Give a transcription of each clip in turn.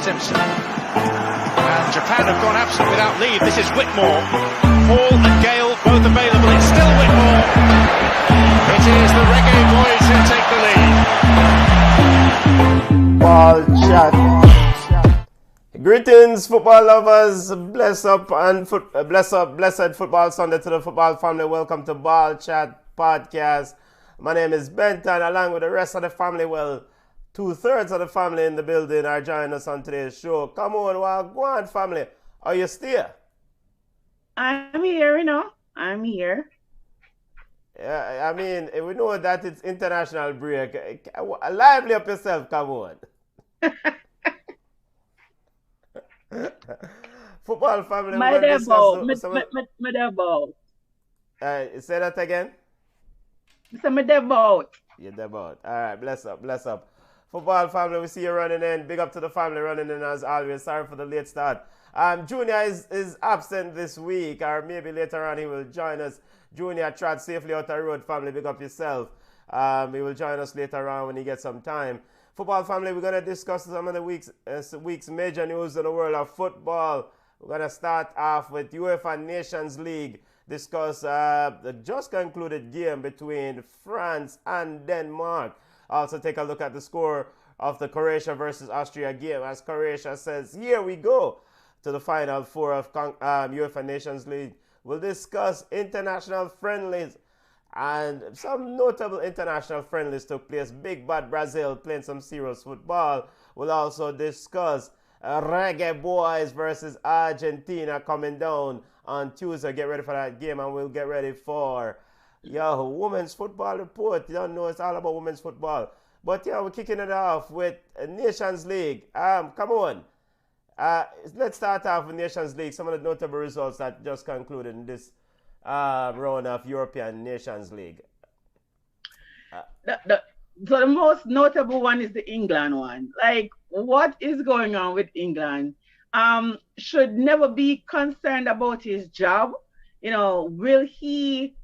Simpson. And Japan have gone absent without leave. This is Whitmore. Hall and Gale both available. It's still Whitmore. It is the Reggaeboyz who take the lead. Ballchat. Greetings, football lovers. Blessed Football Sunday to the football family. Welcome to Ballchat podcast. My name is Benton, along with the rest of the family. Well, 2/3 of the family in the building are joining us on today's show. Come on, go on, family. Are you still? I'm here, I'm here. Yeah, I mean, we know that it's international break. Lively up yourself, come on. Football family. My devil. Say that again. My devil. You're devout. All right, bless up. Football family, we see you running in. Big up to the family running in as always. Sorry for the late start. Junior is absent this week, or maybe later on he will join us. Junior trot safely out the road, family. Big up yourself. He will join us later on when he gets some time. Football family, we're going to discuss some of the week's major news in the world of football. We're going to start off with UEFA Nations League. Discuss the just concluded game between France and Denmark. Also take a look at the score of the Croatia versus Austria game, as Croatia says, here we go to the final four of UEFA Nations League. We'll discuss international friendlies, and some notable international friendlies took place. Big bad Brazil playing some serious football. We'll also discuss Reggaeboyz versus Argentina coming down on Tuesday. Get ready for that game, and we'll get ready for women's football report. You don't know it's all about women's football. But we're kicking it off with Nations League. Come on. Let's start off with Nations League. Some of the notable results that just concluded in this round of European Nations League. So the most notable one is the England one. Like, what is going on with England? Should never be concerned about his job. Will he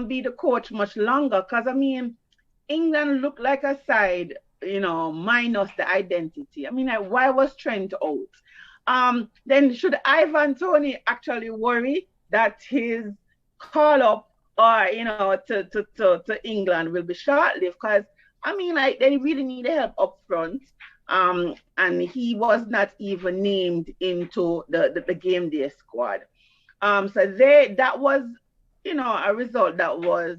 be the coach much longer? Because, England looked like a side, minus the identity. Why was Trent out? Then should Ivan Toney actually worry that his call up or, to England will be short-lived? Because, they really need help up front. And he was not even named into the game day squad. So that was, a result that was,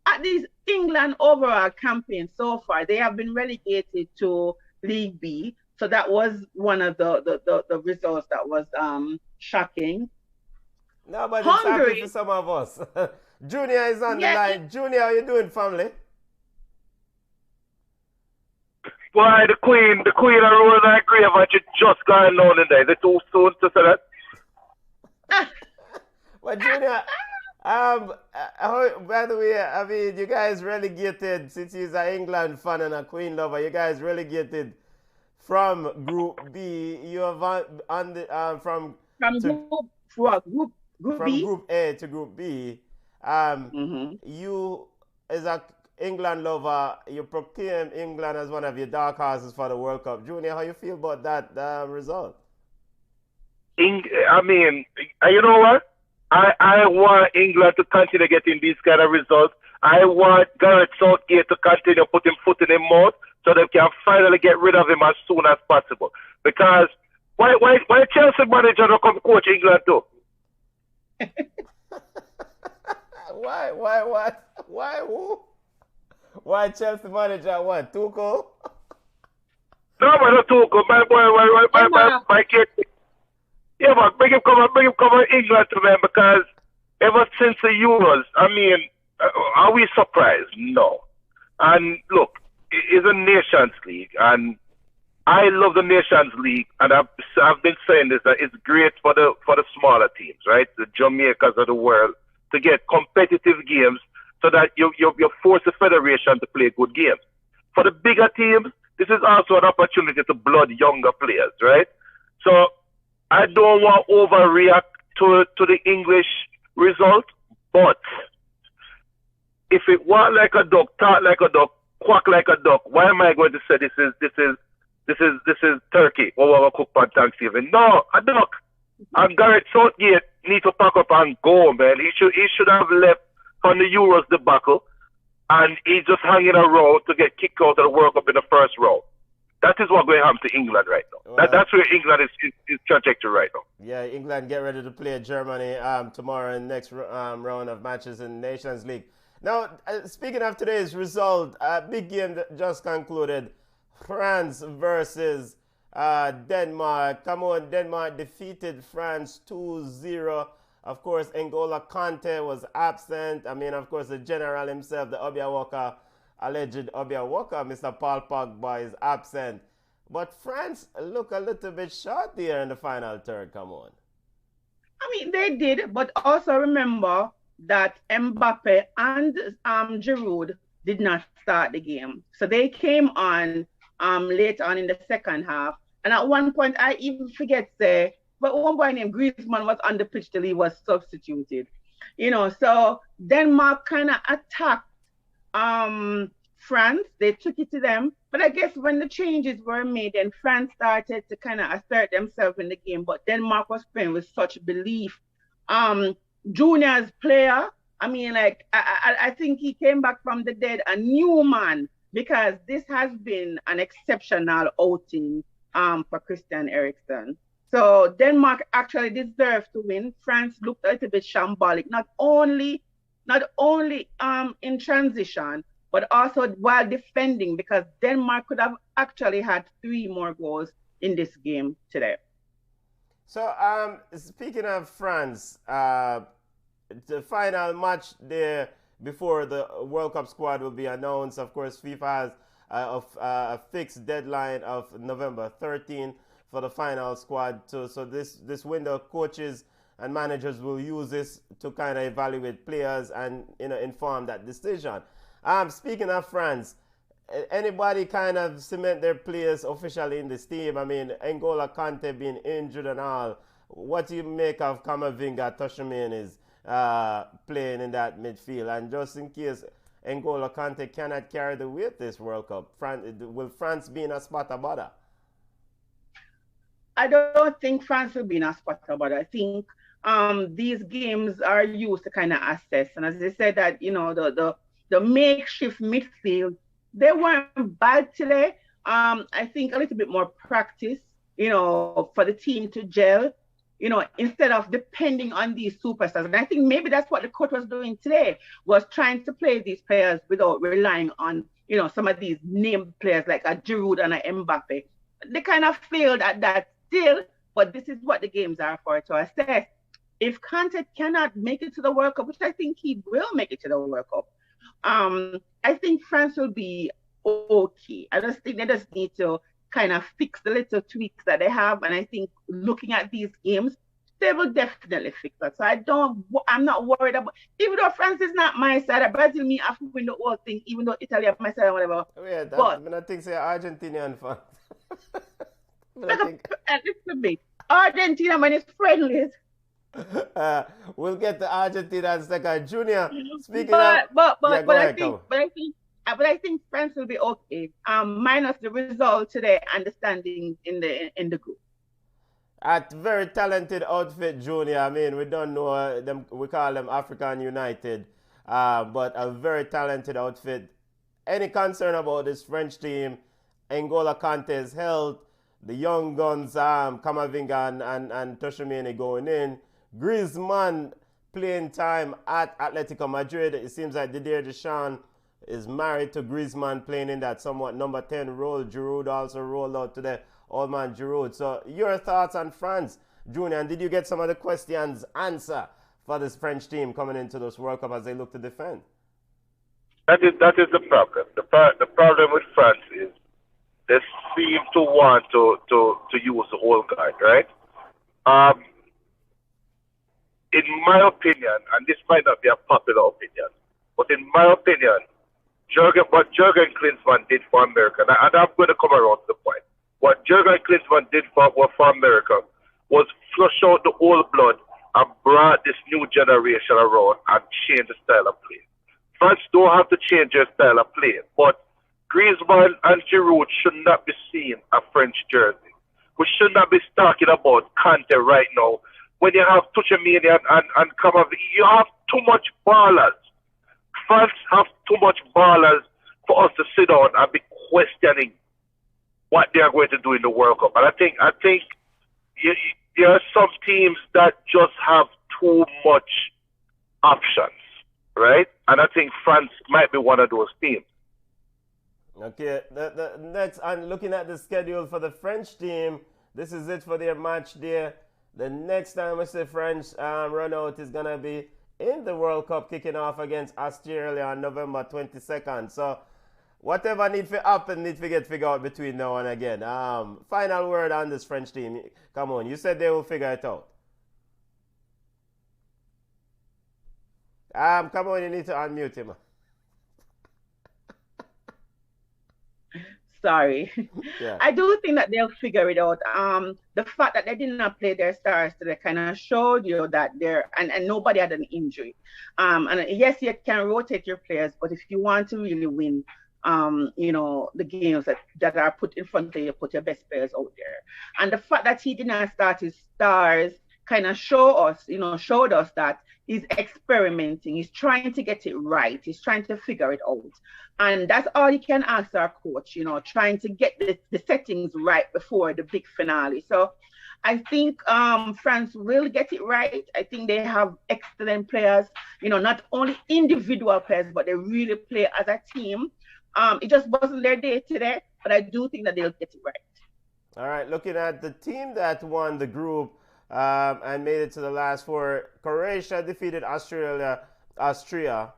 at least England overall campaign so far, they have been relegated to League B. So that was one of the results that was shocking. No, but it's happy for some of us. Junior is on the line. Junior, how you doing, family? Why the Queen of rolling that grave had just gone down in there. Is it too soon to say that? But Junior, by the way, you guys relegated, since he's an England fan and a Queen lover, you guys relegated from Group B. You have from Group A to Group B. You, as a England lover, you proclaim England as one of your dark horses for the World Cup. Junior, how you feel about that result? You know what? I want England to continue getting these kind of results. I want Gareth Southgate to continue putting foot in his mouth so they can finally get rid of him as soon as possible. Because why Chelsea manager don't come coach England too? Why who? Why Chelsea manager what? Tuchel? No, but not Tuchel. My kid. Yeah, but bring him come on England to them, because ever since the Euros, are we surprised? No. And look, it's a Nations League, and I love the Nations League, and I've been saying this, that it's great for the smaller teams, right? The Jamaicas of the world, to get competitive games so that you force the federation to play good games. For the bigger teams, this is also an opportunity to blood younger players, right? So I don't want to overreact to the English result, but if it walk like a duck, talk like a duck, quack like a duck, why am I going to say this is this is turkey. What we cook on Thanksgiving? No, I don't. And Gareth Southgate need to pack up and go, man. He should have left on the Euros debacle, and he's just hanging around to get kicked out of the World Cup in the first round. That is what going to happen to England right now. Well, that's where England is trajectory right now. Yeah, England get ready to play Germany tomorrow in the next round of matches in the Nations League. Now, speaking of today's result, a big game that just concluded. France versus Denmark. Come on, Denmark defeated France 2-0. Of course, N'Golo Kante was absent. I mean, of course, the general himself, the alleged Obiawaka, Mr. Paul Pogba, is absent. But France look a little bit short there in the final third. Come on. I mean, they did, but also remember that Mbappe and Giroud did not start the game. So they came on late on in the second half. And at one point, I even forget say, but one boy named Griezmann was on the pitch till he was substituted. You know, so Denmark kind of attacked France. They took it to them. But I guess when the changes were made, then France started to kind of assert themselves in the game. But Denmark was playing with such belief. Junior's player, I mean, like, I think he came back from the dead, a new man, because this has been an exceptional outing for Christian Eriksen. So Denmark actually deserved to win. France looked a little bit shambolic, not only in transition, but also while defending, because Denmark could have actually had 3 more goals in this game today. So, speaking of France, the final match there before the World Cup squad will be announced. Of course, FIFA has a fixed deadline of November 13 for the final squad. So this window, coaches and managers will use this to kind of evaluate players and inform that decision. Speaking of France, anybody kind of cement their players officially in this team? I mean, N'Golo Kante being injured and all. What do you make of Camavinga, Tchouaméni is playing in that midfield? And just in case N'Golo Kante cannot carry the weight this World Cup, will France be in a spot of bother? I don't think France will be in a spot of bother. I think these games are used to kind of assess. And as I said, that the makeshift midfield, they weren't bad today. I think a little bit more practice, for the team to gel, instead of depending on these superstars. And I think maybe that's what the coach was doing today, was trying to play these players without relying on, some of these named players like a Giroud and a Mbappe. They kind of failed at that still, but this is what the games are for, to assess. If Kante cannot make it to the World Cup, which I think he will make it to the World Cup, I think France will be okay. I just think they just need to kind of fix the little tweaks that they have. And I think looking at these games, they will definitely fix that. So I'm not worried about, even though France is not my side, Brazil, me have to win the whole thing, even though Italy have my side or whatever. Yeah, but I think say Argentinian fans. Argentina, man, is friendly. We'll get to Argentina in a second. Junior, speaking but I think France will be okay. Minus the result today and the standings in the group. At very talented outfit, Junior. I mean, we don't know them. We call them African United, but a very talented outfit. Any concern about this French team? N'Golo Kante's health, the young guns, Camavinga and Tchouaméni going in. Griezmann playing time at Atletico Madrid. It seems like Didier Deschamps is married to Griezmann, playing in that somewhat number 10 role. Giroud also rolled out today, old man Giroud. So your thoughts on France, Junior, and did you get some of the questions answer for this French team coming into this World Cup as they look to defend? That is the problem. The problem with France is they seem to want to use the old guard, right? In my opinion, and this might not be a popular opinion, but in my opinion, what Jurgen Klinsmann did for America, and I'm going to come around to the point, what Jurgen Klinsmann did for America was flush out the old blood and brought this new generation around and change the style of play. France don't have to change their style of play, but Griezmann and Giroud should not be seeing a French jersey. We should not be talking about Kante right now. When you have Tuchemini and Camavinga, you have too much ballers. France have too much ballers for us to sit down and be questioning what they are going to do in the World Cup. And I think there are some teams that just have too much options, right? And I think France might be one of those teams. Okay, the next, and looking at the schedule for the French team, this is it for their match there. The next time we see French run out is going to be in the World Cup, kicking off against Australia on November 22nd. So whatever needs to happen needs to get figured out between now and again. Final word on this French team. Come on, you said they will figure it out. Come on, you need to unmute him. Sorry. Yeah. I do think that they'll figure it out. The fact that they did not play their stars today kind of showed you that they're and nobody had an injury. And yes, you can rotate your players, but if you want to really win, the games that are put in front of you, put your best players out there. And the fact that he did not start his stars kind of showed us that he's experimenting. He's trying to get it right. He's trying to figure it out. And that's all you can ask our coach, trying to get the settings right before the big finale. So I think France will get it right. I think they have excellent players, not only individual players, but they really play as a team. It just wasn't their day today, but I do think that they'll get it right. All right, looking at the team that won the group and made it to the last four, Croatia defeated Austria 3-1.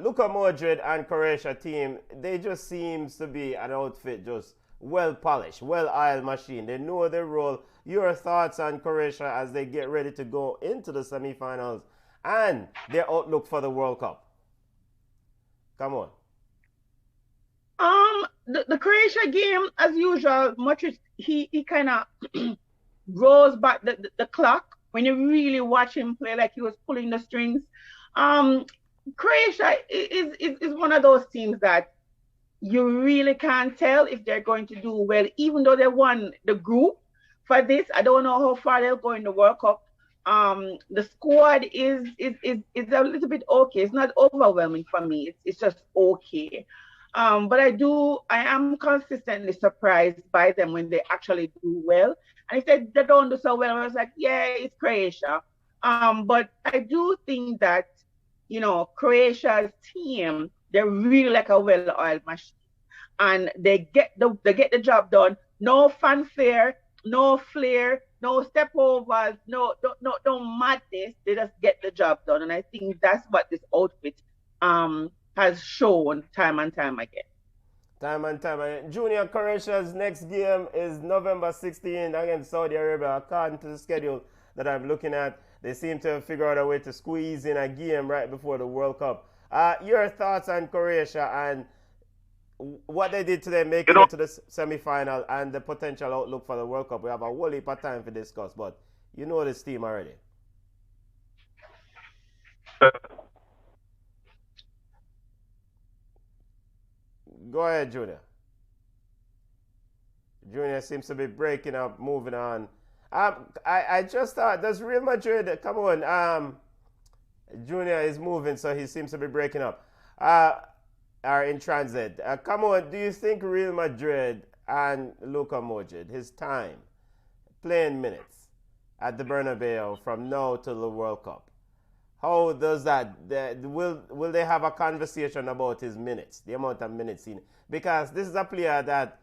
Luka Modric and Croatia team, they just seems to be an outfit just well polished, well-oiled machine. They know their role. Your thoughts on Croatia as they get ready to go into the semifinals and their outlook for the World Cup? Come on. The Croatia game, as usual, Modric, he kind of rolls back the clock when you really watch him play like he was pulling the strings. Croatia is one of those teams that you really can't tell if they're going to do well, even though they won the group for this. I don't know how far they'll go in the World Cup. The squad is a little bit okay. It's not overwhelming for me. It's just okay. But I am consistently surprised by them when they actually do well. And if they don't do so well, I was like, yeah, it's Croatia. But I do think that, Croatia's team, they're really like a well-oiled machine. And they get the job done. No fanfare, no flair, no step overs, no madness. They just get the job done. And I think that's what this outfit has shown time and time again. Time and time again. Junior, Croatia's next game is November 16 against Saudi Arabia. According to the schedule that I'm looking at, they seem to have figured out a way to squeeze in a game right before the World Cup. Your thoughts on Croatia and what they did today, making it to the semi-final, and the potential outlook for the World Cup? We have a whole heap of time to discuss, but you know this team already. Go ahead, Junior. Junior seems to be breaking up, moving on. I just thought, does Real Madrid, come on, Junior is moving, so he seems to be breaking up. Are in transit. Come on, do you think Real Madrid and Luka Modric, his time, playing minutes at the Bernabeu from now to the World Cup, how does that, will they have a conversation about his minutes, the amount of minutes in? Because this is a player that,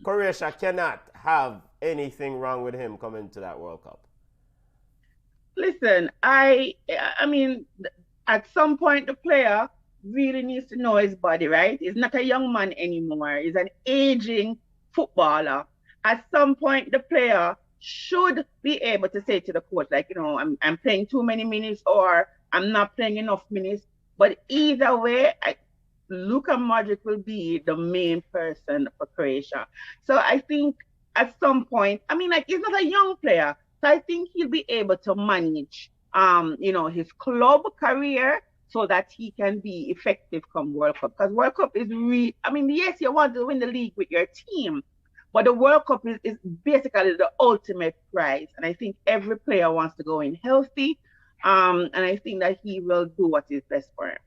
Croatia cannot have anything wrong with him coming to that World Cup. Listen, I mean, at some point the player really needs to know his body, right? He's not a young man anymore. He's an aging footballer. At some point the player should be able to say to the coach, like, I'm playing too many minutes or I'm not playing enough minutes. But either way, Luka Modric will be the main person for Croatia. So I think at some point, he's not a young player, so I think he'll be able to manage his club career so that he can be effective come World Cup. Because World Cup is really, I mean, yes, you want to win the league with your team, but the World Cup is basically the ultimate prize. And I think every player wants to go in healthy. And I think that he will do what is best for him.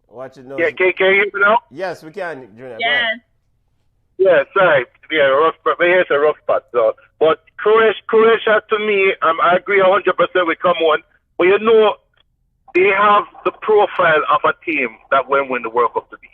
Watch it. Yeah, can you hear me now? Yes, we can, Junior. Yes. Yeah, sorry. Yeah, rough, but here's a rough spot. So, but Croatia to me, I agree 100% with Come On. But they have the profile of a team that will win the World Cup to be.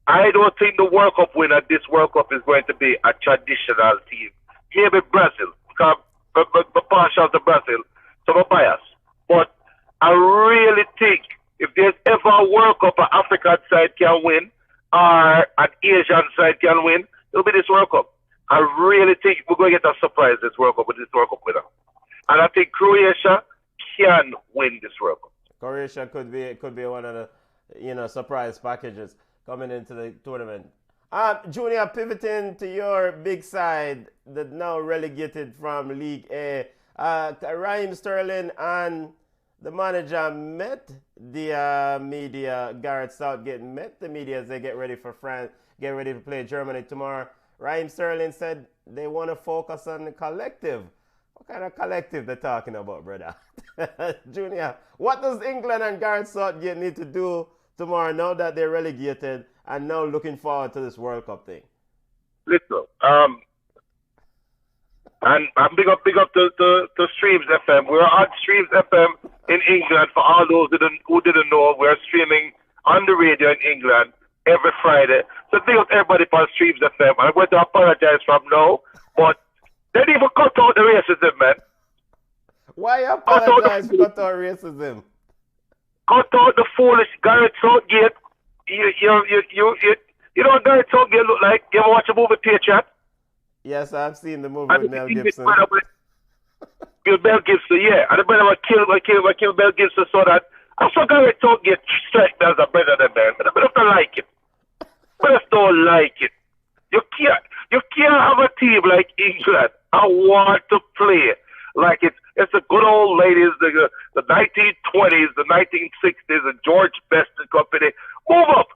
I don't think the World Cup winner this World Cup is going to be a traditional team. Maybe Brazil, because I'm partial to Brazil, so I'm biased. But I really think if there's ever a World Cup an African side can win or an Asian side can win, it'll be this World Cup. I really think we're going to get a surprise this World Cup with this World Cup winner. And I think Croatia can win this World Cup. Croatia could be one of the surprise packages coming into the tournament. Junior, pivoting to your big side that now relegated from League A. Raheem Sterling and the manager met the media. Gareth Southgate met the media as they get ready for France, get ready to play Germany tomorrow. Raheem Sterling said they want to focus on the collective. What kind of collective they're talking about, brother? Junior, what does England and Gareth Southgate need to do tomorrow now that they're relegated and now looking forward to this World Cup thing? Listen, and big up to Streams FM. We're on Streams FM in England. For all those who didn't know, we're streaming on the radio in England every Friday. So big up everybody for Streams FM. I'm going to apologize from now, but they didn't even cut out the racism, man. Why apologize for cut out racism? Cut out the foolish Gareth Southgate. You know what Gareth Southgate look like? You ever watch a movie Patriot? Yes, I've seen the movie with Mel Gibson. With Mel Gibson, yeah. And the brother was killed Mel Gibson so that I'm so Gareth Southgate strike me as a brother than man. But I don't like it. I just don't like it. You can't have a team like England. I want to play like it's the good old ladies, the 1920s, the 1960s, and George Best and company. Move up.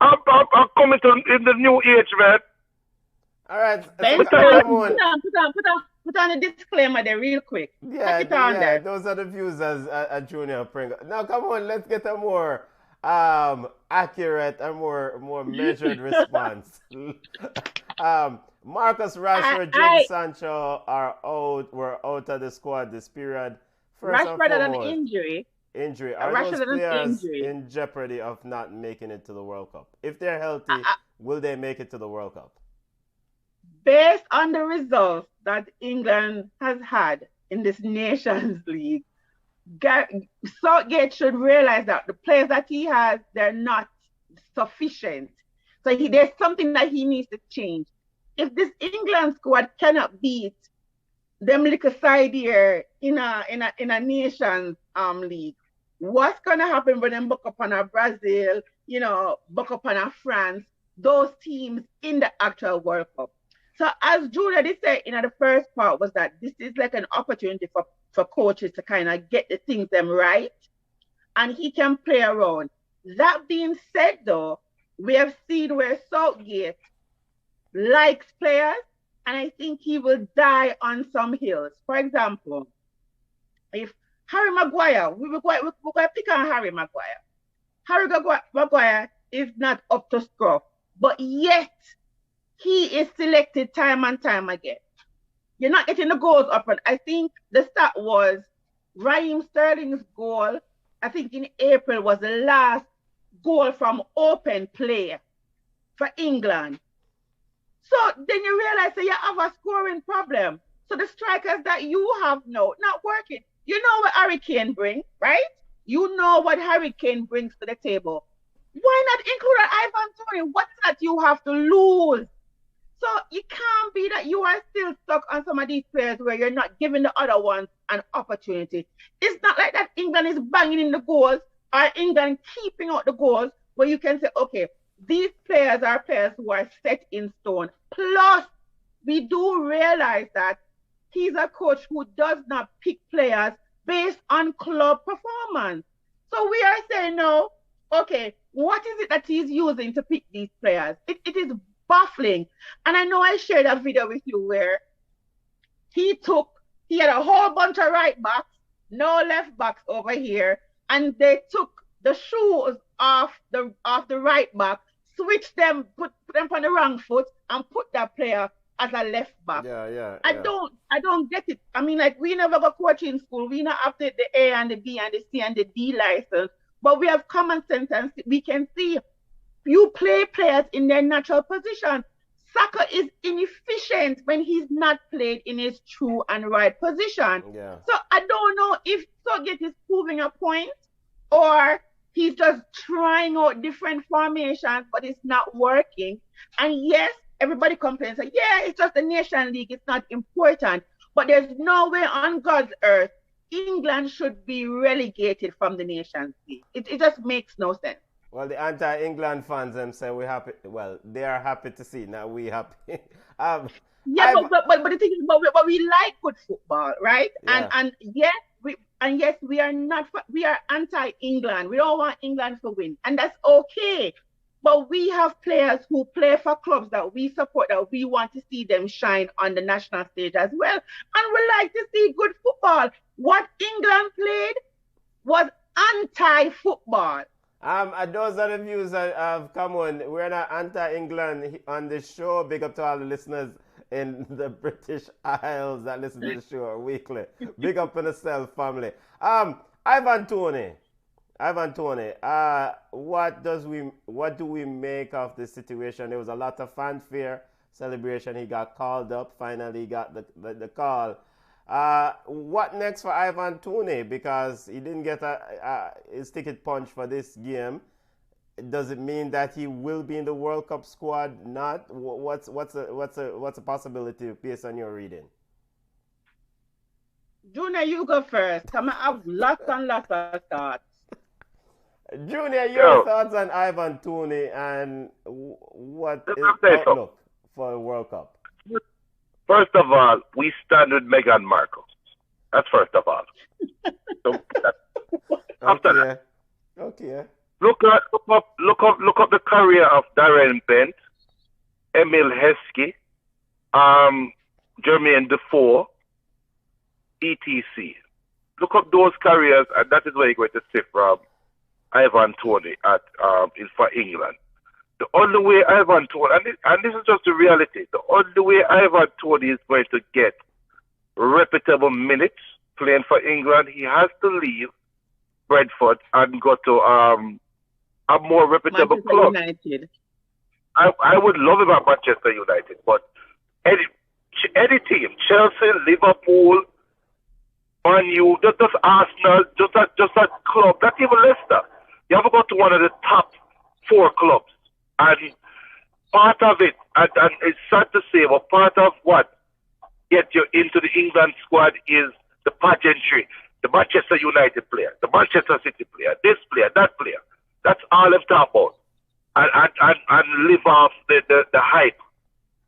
I'm coming in the new age, man. All right. Put on a disclaimer there real quick. Yeah, those are the views as a Junior Pringle. Now, come on, let's get a more accurate and more measured response. Marcus Rashford, Jadon Sancho were out of the squad this period. Rashford had an injury. Are those players in jeopardy of not making it to the World Cup? If they're healthy, will they make it to the World Cup? Based on the results that England has had in this Nations League, Southgate should realize that the players that he has, they're not sufficient. So there's something that he needs to change. If this England squad cannot beat them little side here in a Nations League, what's gonna happen when them buck up on a Brazil, buck up on a France, those teams in the actual World Cup? So as Julia did say in the first part was that this is like an opportunity for coaches to kind of get the things them right, and he can play around. That being said, though, we have seen where Southgate likes players, and I think he will die on some hills. For example, if Harry Maguire, we're going to pick on Harry Maguire. Harry Maguire is not up to scruff, but yet he is selected time and time again. You're not getting the goals up front. I think the stat was Raheem Sterling's goal, I think in April, was the last goal from open play for England. So then you realize that you have a scoring problem. So the strikers that you have now, not working. You know what Harry Kane brings, right? You know what Harry Kane brings to the table. Why not include Ivan Toney? What's that you have to lose? So it can't be that you are still stuck on some of these players where you're not giving the other ones an opportunity. It's not like that England is banging in the goals or England keeping out the goals where you can say, okay, these players are players who are set in stone. Plus, we do realize that he's a coach who does not pick players based on club performance. So we are saying no, okay, what is it that he's using to pick these players? It is baffling. And I know I shared a video with you where he had a whole bunch of right backs, no left backs over here, and they took the shoes off the right back, switched them, put them on the wrong foot, and put that player as a left back. I don't get it. I mean, like, we never go coaching school. We not have the A and the B and the C and the D license, but we have common sense and we can see you play players in their natural position. Saka is inefficient when he's not played in his true and right position. Yeah. So I don't know if Southgate is proving a point or he's just trying out different formations, but it's not working. And yes, everybody complains like, yeah, it's just the Nation League, it's not important. But there's no way on God's earth England should be relegated from the Nations League. It just makes no sense. Well, the anti-England fans them say we happy. Well, they are happy to see. Now we happy. But the thing is, but we like good football, right? Yeah. And yes, we are anti-England. We don't want England to win, and that's okay. But we have players who play for clubs that we support, that we want to see them shine on the national stage as well, and we like to see good football. What England played was anti-football. Those are the views that have come on. We're not anti-England on this show. Big up to all the listeners in the British Isles that listen to the show weekly. Big up in the Self family. Ivan Toney. What do we make of this situation? There was a lot of fanfare, celebration. He got called up. Finally got the call. What next for Ivan Toney? Because he didn't get his ticket punch for this game. Does it mean that he will be in the World Cup squad? Not. What's a possibility based on your reading? Junior, you go first. I have lots and lots of thoughts. Junior, your thoughts on Ivan Toney and what is outlook for the World Cup? First of all, we stand with Meghan Markle. That's first of all. After that, okay. Look up the career of Darren Bent, Emil Heskey, Jermaine Defoe, etc. Look up those careers, and that is where you're going to see from Ivan Toney for England. The only way Ivan Toney, and this is just the reality, the only way Ivan Toney is going to get reputable minutes playing for England, he has to leave Brentford and go to a more reputable club. United. I would love him at Manchester United, but any team, Chelsea, Liverpool, Man U, just Arsenal, just a club, not even Leicester. You have to go to one of the top 4 clubs. And part of it, and it's sad to say, but part of what gets you into the England squad is the pageantry, the Manchester United player, the Manchester City player, this player, that player. That's all I'm talking about. And live off the hype,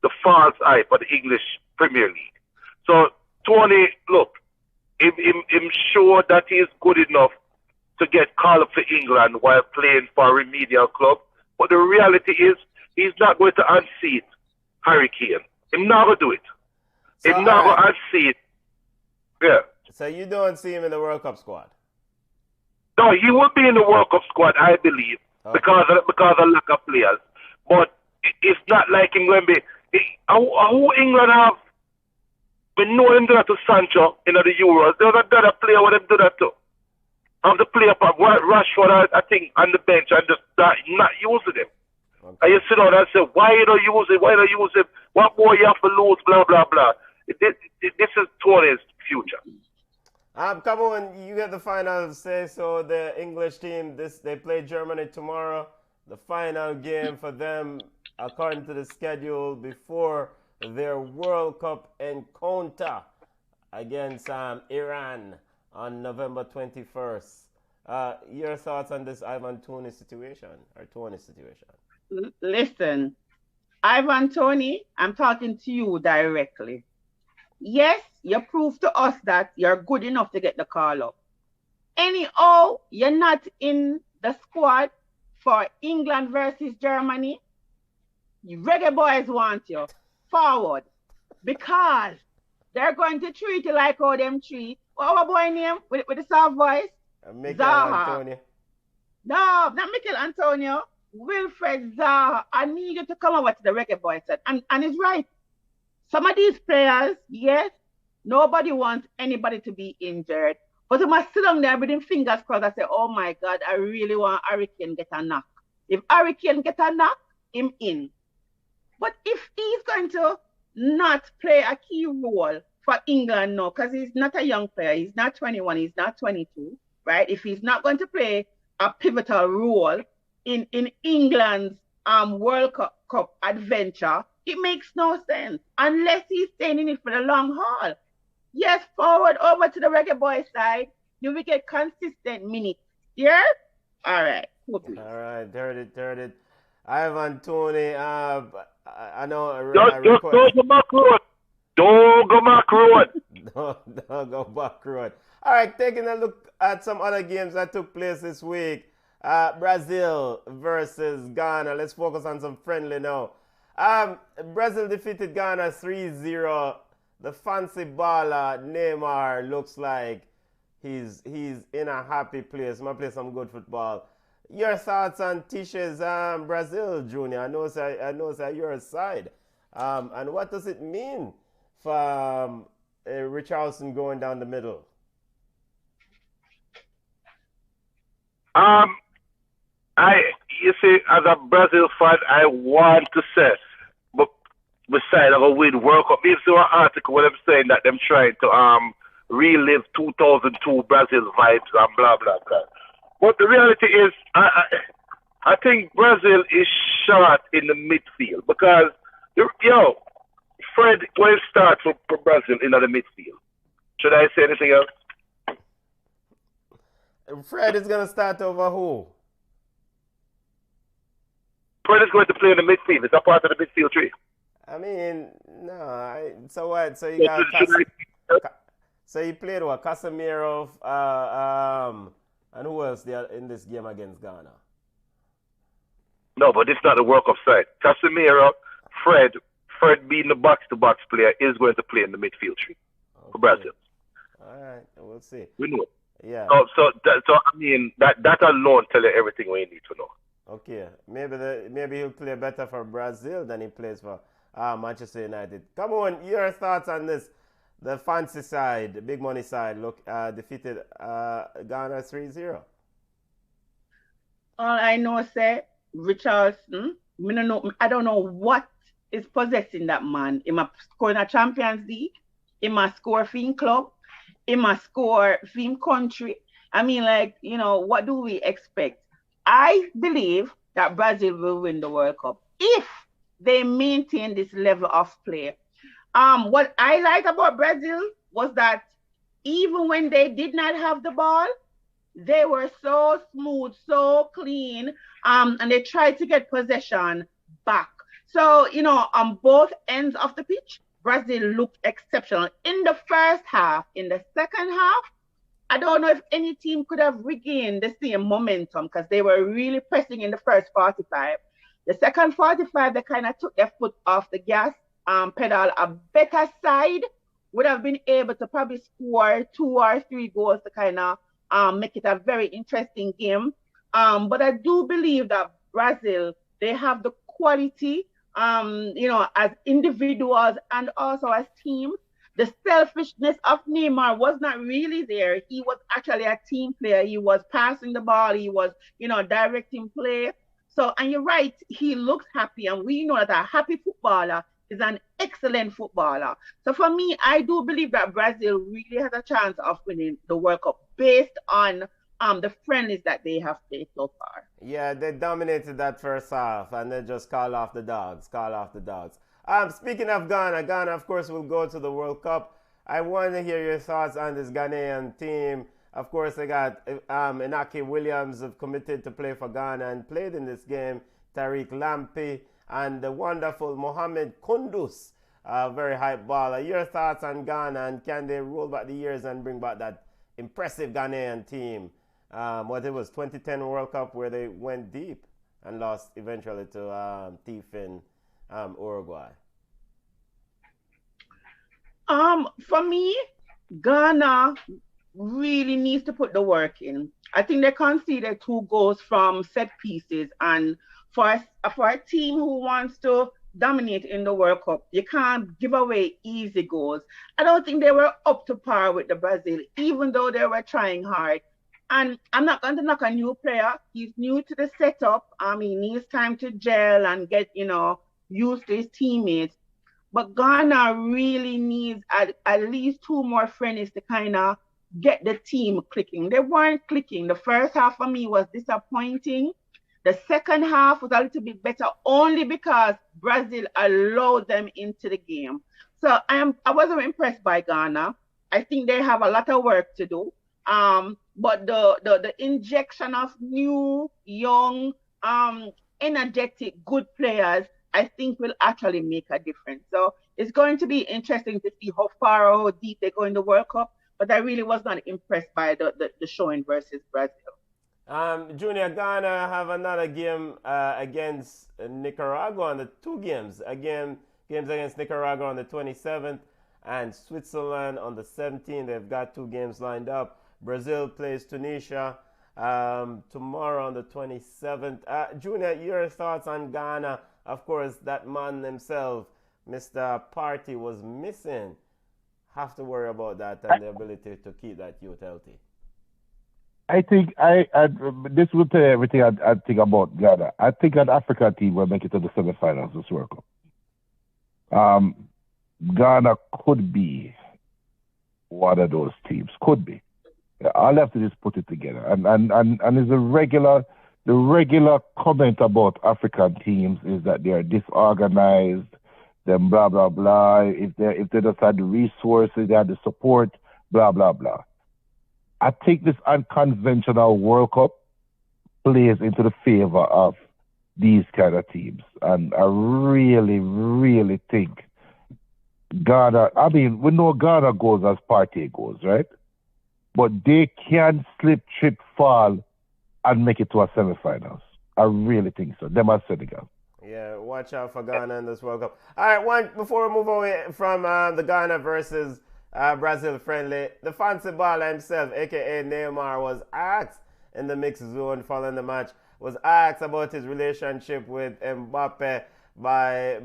the false hype of the English Premier League. So, Toney, look, I'm sure that he is good enough to get called up for England while playing for a remedial club. But the reality is, he's not going to unseat Harry Kane. He's not going to do it. He's not going to unseat. Yeah. So you don't see him in the World Cup squad? No, he will be in the World Cup squad, I believe, because of lack of players. But it's not like him going to be. Who England have? We know him do that to Sancho in the Euros. There was another player who them do that to. Of the player, Rashford, I think, on the bench and just not using him. Okay. And you sit down and say, why you don't use him? Why don't you use him? What more you have to lose? Blah, blah, blah. This is Toney's future. Come on, you get the final say. So the English team, they play Germany tomorrow. The final game for them, according to the schedule, before their World Cup encounter against Iran on November 21st. Your thoughts on this Ivan Toney situation, or Toney situation? Listen, Ivan Toney, I'm talking to you directly. Yes, you prove to us that you're good enough to get the call up. Anyhow, you're not in the squad for England versus Germany. Reggaeboyz want you forward because they're going to treat you like how them treat. What our boy name with the soft voice? Mikel Zaha. Antonio. No, not Mikel Antonio. Wilfred Zaha. I need you to come over to the Reggaeboyz set. And it's right. Some of these players, yes, nobody wants anybody to be injured. But I must sit down there with them fingers crossed and say, oh my God, I really want Hurricane get a knock. If Hurricane get a knock, him in. But if he's going to not play a key role for England now, because he's not a young player, he's not 21, he's not 22, right? If he's not going to play a pivotal role in England's World Cup adventure, it makes no sense unless he's staying in it for the long haul. Yes, forward over to the Reggaeboyz side, you will get consistent minutes. Yeah? All right. All right, heard it. Ivan, Tony, I know. Just don't go back road. Don't go back road. Don't go back road. All right, taking a look at some other games that took place this week. Brazil versus Ghana. Let's focus on some friendly now. Brazil defeated Ghana 3-0. The fancy baller Neymar looks like he's in a happy place. He might play some good football. Your thoughts on Tisha's Brazil, Junior? I know that you're side. And what does it mean for Richarlison going down the middle? You see, as a Brazil fan, I want to say, but beside of a win World Cup, if there an article where I'm saying that them trying to relive 2002 Brazil vibes and blah blah blah. But the reality is, I think Brazil is short in the midfield because, Fred will start for Brazil in the midfield. Should I say anything else? Fred is going to start over who? Fred is going to play in the midfield. It's a part of the midfield tree. I mean, no. So what? So you got so you played what? Casemiro, and who else in this game against Ghana? No, but it's not the World Cup side. Casemiro, Fred being the box-to-box player, is going to play in the midfield tree for Brazil. All right, we'll see. We know it. Yeah. So I mean, that alone tell you everything we need to know. Okay, maybe he'll play better for Brazil than he plays for Manchester United. Come on, your thoughts on this? The fancy side, the big money side, defeated Ghana 3-0. All I know, say Richarlison. I don't know what is possessing that man. He must score in a Champions League. He must score for him club. He must score for him country. I mean, what do we expect? I believe that Brazil will win the World Cup if they maintain this level of play. What I liked about Brazil was that even when they did not have the ball, they were so smooth, so clean, and they tried to get possession back. So, on both ends of the pitch, Brazil looked exceptional in the first half. In the second half, I don't know if any team could have regained the same momentum because they were really pressing in the first 45. The second 45, they kind of took their foot off the gas pedal. A better side would have been able to probably score 2 or 3 goals to kind of make it a very interesting game. But I do believe that Brazil, they have the quality, as individuals and also as teams. The selfishness of Neymar was not really there. He was actually a team player. He was passing the ball. He was, directing play. So, and you're right, he looks happy. And we know that a happy footballer is an excellent footballer. So for me, I do believe that Brazil really has a chance of winning the World Cup based on the friendlies that they have played so far. Yeah, they dominated that first half and they just call off the dogs. Speaking of Ghana, of course, will go to the World Cup. I want to hear your thoughts on this Ghanaian team. Of course, they got Inaki Williams have committed to play for Ghana and played in this game. Tariq Lampy and the wonderful Mohamed Kundus very hype baller. Your thoughts on Ghana, and can they roll back the years and bring back that impressive Ghanaian team? What it was 2010 World Cup where they went deep and lost eventually to Thief in Uruguay. For me, Ghana really needs to put the work in. I think they conceded 2 goals from set pieces, and for a team who wants to dominate in the World Cup, you can't give away easy goals. I don't think they were up to par with the Brazil, even though they were trying hard. And I'm not going to knock a new player. He's new to the setup. He needs time to gel and get, used to his teammates. But Ghana really needs at least 2 more friendlies to kind of get the team clicking. They weren't clicking. The first half for me was disappointing. The second half was a little bit better only because Brazil allowed them into the game. So I wasn't impressed by Ghana. I think they have a lot of work to do. But the injection of new, young, energetic, good players, I think will actually make a difference. So it's going to be interesting to see how far or how deep they go in the World Cup. But I really was not impressed by the showing versus Brazil. Junior, Ghana have another game against Nicaragua on the 2 games. Again, games against Nicaragua on the 27th and Switzerland on the 17th. They've got 2 games lined up. Brazil plays Tunisia tomorrow on the 27th. Junior, your thoughts on Ghana? Of course, that man himself, Mr. Partey, was missing. Have to worry about that and the ability to keep that youth healthy. I think this will tell you everything I think about Ghana. I think an African team will make it to the semifinals this World Cup. Ghana could be one of those teams. Could be. I'll have to just put it together. And it's the regular comment about African teams is that they are disorganized, then blah blah blah. If they just had the resources, they had the support, blah blah blah. I think this unconventional World Cup plays into the favor of these kind of teams. And I really, really think Ghana, we know Ghana goes as Partey goes, right? But they can slip, trip, fall, and make it to a semifinals. I really think so. Them are Senegal. Yeah, watch out for Ghana in this World Cup. All right, before we move away from the Ghana versus Brazil friendly, the fancy baller himself, a.k.a. Neymar, was asked in the mixed zone following the match, was asked about his relationship with Mbappe by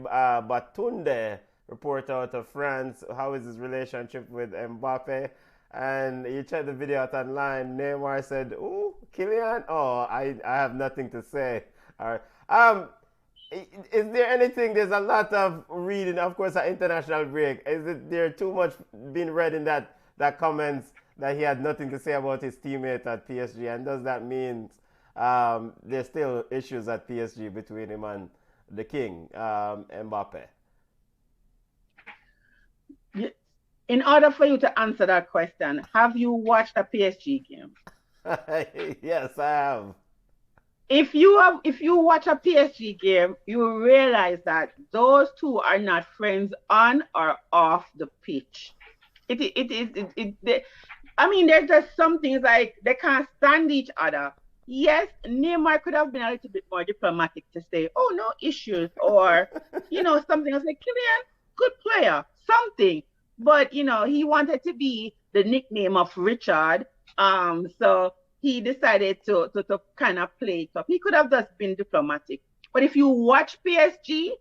Batunde, reporter out of France. How is his relationship with Mbappe? And you check the video out online, Neymar said, "Ooh, Kylian? Oh, I have nothing to say." All right. Is there anything, there's a lot of reading, of course, an international break. Is there too much being read in that comments that he had nothing to say about his teammate at PSG? And does that mean there's still issues at PSG between him and the king, Mbappe? In order for you to answer that question, have you watched a PSG game? Yes, I have. If you watch a PSG game, you will realize that those two are not friends on or off the pitch. There's just some things like they can't stand each other. Yes, Neymar could have been a little bit more diplomatic to say, "Oh, no issues," or something else like, "Kylian, good player," something. But he wanted to be the nickname of Richard, so he decided to kind of play it up. He could have just been diplomatic. But if you watch PSG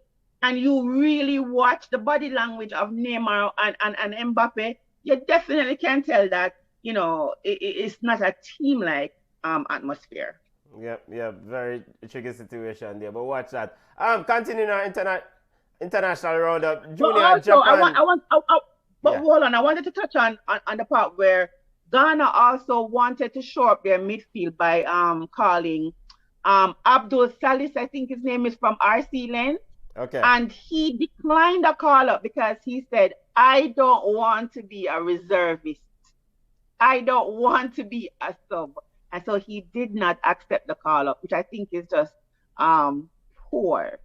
and you really watch the body language of Neymar and Mbappe, you definitely can tell that, it's not a team-like atmosphere. Yeah, very tricky situation there. But watch that. Continuing our international roundup. Junior, Japan. Hold on, I wanted to touch on the part where Ghana also wanted to shore up their midfield by calling Abdul Salis, I think his name is, from RC Lens. Okay. And he declined the call up because he said, "I don't want to be a reservist. I don't want to be a sub." And so he did not accept the call up, which I think is just poor.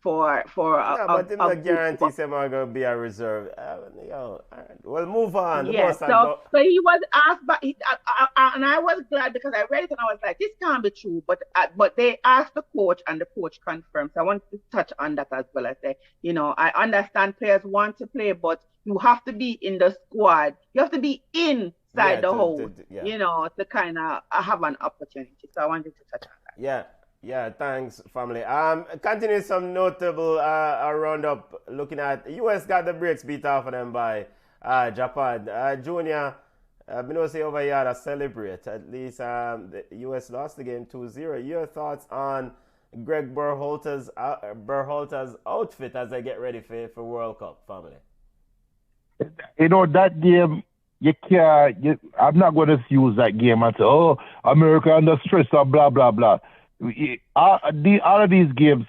for Yeah, but them a not good guarantee them are going to be a reserve. Yo, all right. Well, move on. The yeah. most I So go. he was asked, but and I was glad because I read it and I was like, this can't be true. But they asked the coach and the coach confirmed. So I want to touch on that as well. I say, I understand players want to play, but you have to be in the squad. You have to be inside the hole, to kind of have an opportunity. So I wanted to touch on that. Yeah. Yeah, thanks, family. Continue some notable roundup. Looking at US got the brakes beat off of them by Japan. Junior, I know say over here to celebrate. At least the US lost the game 2-0. Your thoughts on Greg Berhalter's outfit as they get ready for World Cup, family? That game, I'm not going to use that game and say, oh, America under stress or blah, blah, blah. All of these games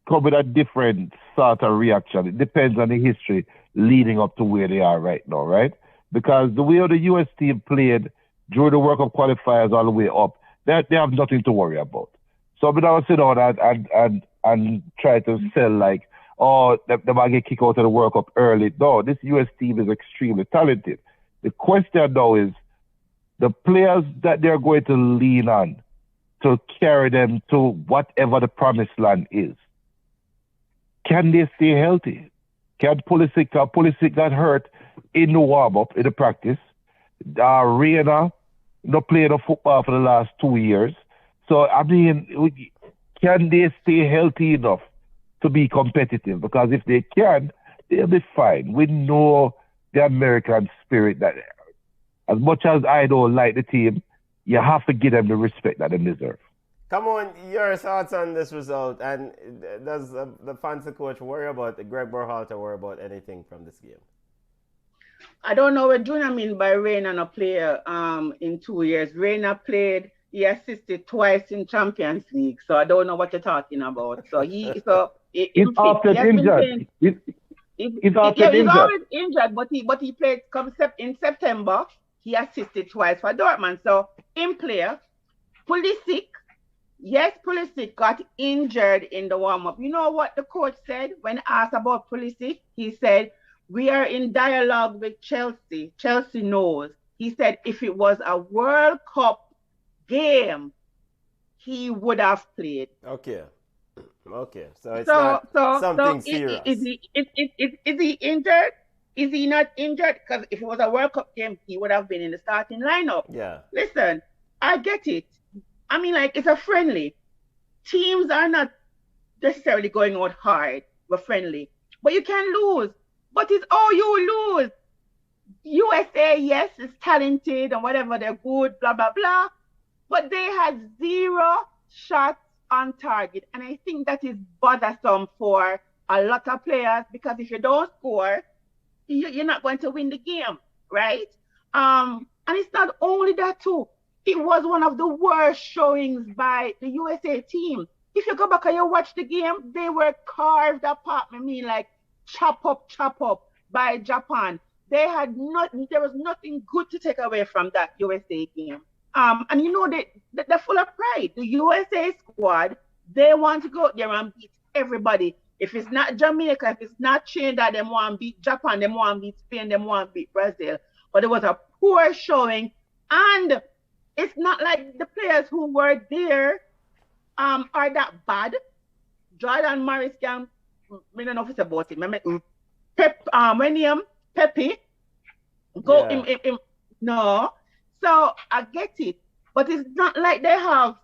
come with a different sort of reaction. It depends on the history leading up to where they are right now, right? Because the way the US team played during the World Cup qualifiers all the way up, they have nothing to worry about. So I don't sit down and try to sell like, oh, they might get kicked out of the World Cup early. No, this US team is extremely talented. The question now is the players that they're going to lean on to carry them to whatever the promised land is. Can they stay healthy? Can Pulisic got hurt in the warm-up, in the practice? Reina not playing the football for the last 2 years. So, I mean, can they stay healthy enough to be competitive? Because if they can, they'll be fine. We know the American spirit that as much as I don't like the team, you have to give them the respect that they deserve. Come on, your thoughts on this result, and does the fancy coach worry about Greg Berhalter worry about anything from this game? I don't know what Junior means by Reina a player in 2 years. Reina played, he assisted twice in Champions League, so I don't know what you're talking about. So he's often injured. He's always injured, but he played in September. He assisted twice for Dortmund. So, in player, Pulisic got injured in the warm-up. You know what the coach said when asked about Pulisic? He said, we are in dialogue with Chelsea. Chelsea knows. He said if it was a World Cup game, he would have played. Okay. So it's not something serious. Is he injured? Is he not injured? Because if it was a World Cup game, he would have been in the starting lineup. Yeah. Listen, I get it. I mean, like, it's a friendly. Teams are not necessarily going out hard. We're friendly. But you can lose. But it's you lose. USA, yes, is talented and whatever, they're good, blah, blah, blah. But they had 0 shots on target. And I think that is bothersome for a lot of players because if you don't score, you're not going to win the game, right? And it's not only that too. It was one of the worst showings by the USA team. If you go back and you watch the game, they were carved apart. I mean, like chop up by Japan. There was nothing good to take away from that USA game. And you know they're full of pride. The USA squad, they want to go out there and beat everybody. If it's not Jamaica, if it's not Trinidad, they want to beat Japan, they want to beat Spain, they want to beat Brazil. But it was a poor showing. And it's not like the players who were there are that bad. Jordan Morris can, I don't know if it's about him. Pepe, go in, no. So I get it. But it's not like they have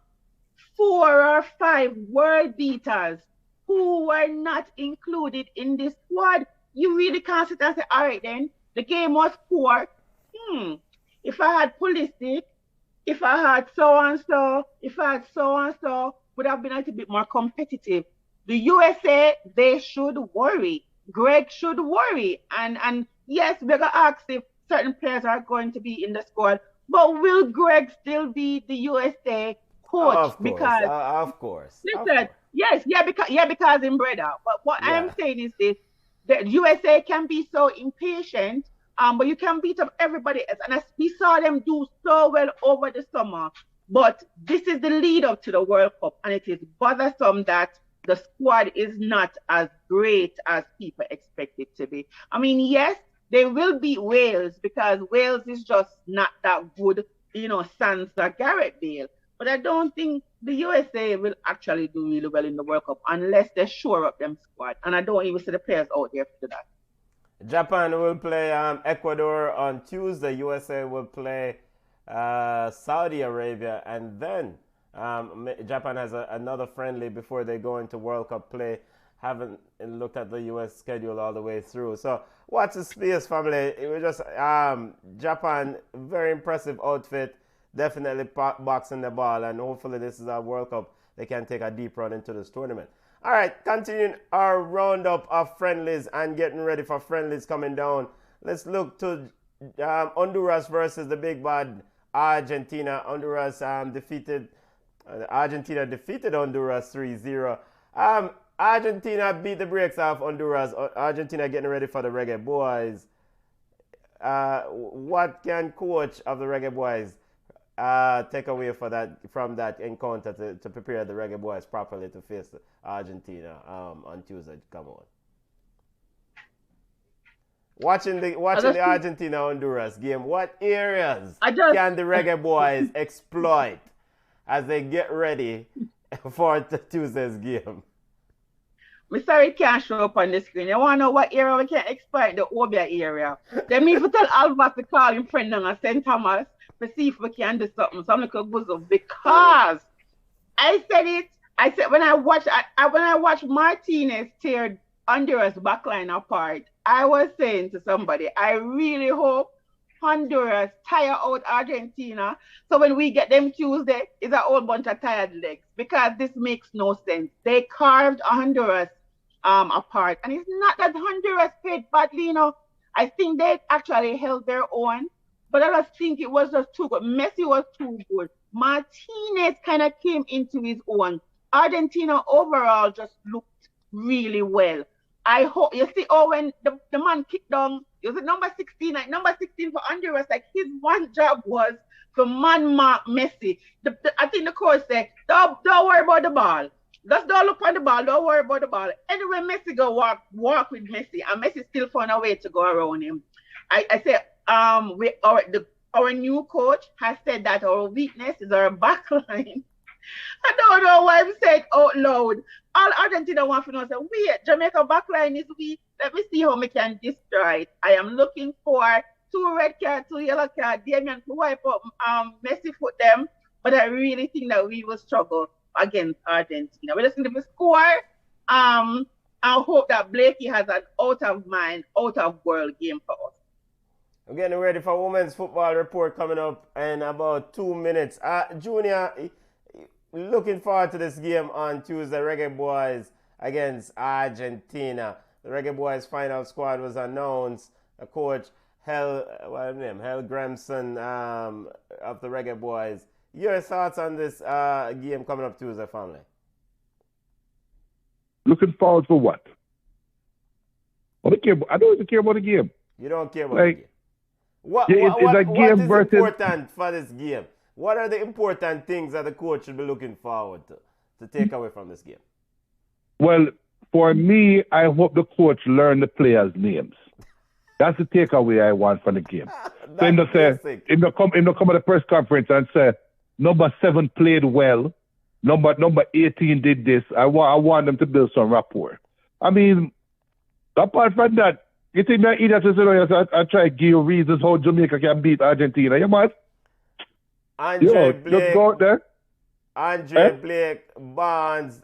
4 or 5 world beaters who were not included in this squad. You really can't sit and say, all right then, the game was poor. If I had Pulisic, if I had so-and-so, would have been a little bit more competitive. The USA, they should worry. Greg should worry. And yes, we're going to ask if certain players are going to be in the squad, but will Greg still be the USA coach? Of course. Listen, because in brother. But what I'm saying is this, the USA can be so impatient, but you can beat up everybody else. And we saw them do so well over the summer. But this is the lead up to the World Cup, and it is bothersome that the squad is not as great as people expect it to be. I mean, yes, they will beat Wales because Wales is just not that good, sans Gareth Bale. But I don't think the USA will actually do really well in the World Cup unless they shore up them squad. And I don't even see the players out there for that. Japan will play Ecuador on Tuesday. USA will play Saudi Arabia, and then Japan has another friendly before they go into World Cup play. Haven't looked at the US schedule all the way through. So watch the space, family. It was just Japan, very impressive outfit. Definitely boxing the ball, and hopefully this is our World Cup. They can take a deep run into this tournament. All right, continuing our roundup of friendlies and getting ready for friendlies coming down. Let's look to Honduras versus the big bad Argentina. Argentina defeated Honduras 3-0. Argentina beat the brakes off Honduras. Argentina getting ready for the Reggaeboyz. What can coach of the Reggaeboyz take away from that encounter to prepare the Reggaeboyz properly to face Argentina on Tuesday? Come on. Watching the Argentina Honduras game, what areas can the Reggaeboyz exploit as they get ready for Tuesday's game? I'm sorry it can't show up on the screen. You want to know what area we can exploit? The Obia area. They mean to tell Alva to call him friend and St. Thomas to see if we can do something. So I'm like, because I said it. I said when I watched Martinez tear Honduras backline apart, I was saying to somebody, I really hope Honduras tire out Argentina. So when we get them Tuesday, it's a whole bunch of tired legs because this makes no sense. They carved Honduras apart, and it's not that Honduras played badly. I think they actually held their own, but I just think it was just too good. Messi was too good. Martinez kind of came into his own. Argentina overall just looked really well. I hope you see. Oh, when the man kicked down, it was number 16. Like number 16 for Honduras. Like his one job was to man mark Messi. I think the coach said, "Don't worry about the ball. Just don't look on the ball. Don't worry about the ball." Anyway, Messi go walk with Messi, and Messi still found a way to go around him. I said, our new coach has said that our weakness is our backline. I don't know why I'm saying out loud. All Argentina want to know is, wait, Jamaica backline is weak. Let me see how we can destroy it. I am looking for 2 red cards, 2 yellow cards. Damien to wipe up Messi for them. But I really think that we will struggle against Argentina. We're just going to score. I hope that Blakey has an out of mind, out of world game for us. I'm getting ready for Women's Football Report coming up in about 2 minutes. Junior, looking forward to this game on Tuesday, Reggaeboyz against Argentina. The Reggaeboyz final squad was announced. Coach Hel Gramson of the Reggaeboyz. Your thoughts on this game coming up Tuesday, family? Looking forward for what? I don't even care about the game. You don't care about the game? What is important for this game? What are the important things that the coach should be looking forward to take away from this game? Well, for me, I hope the coach learn the players' names. That's the takeaway I want from the game. So him to come at the press conference and say, number 7 played well, number 18 did this. I want them to build some rapport. I mean, apart from that, you think that idiot I try to give you reasons how Jamaica can beat Argentina? You must. Andre Blake, Blake, Barnes,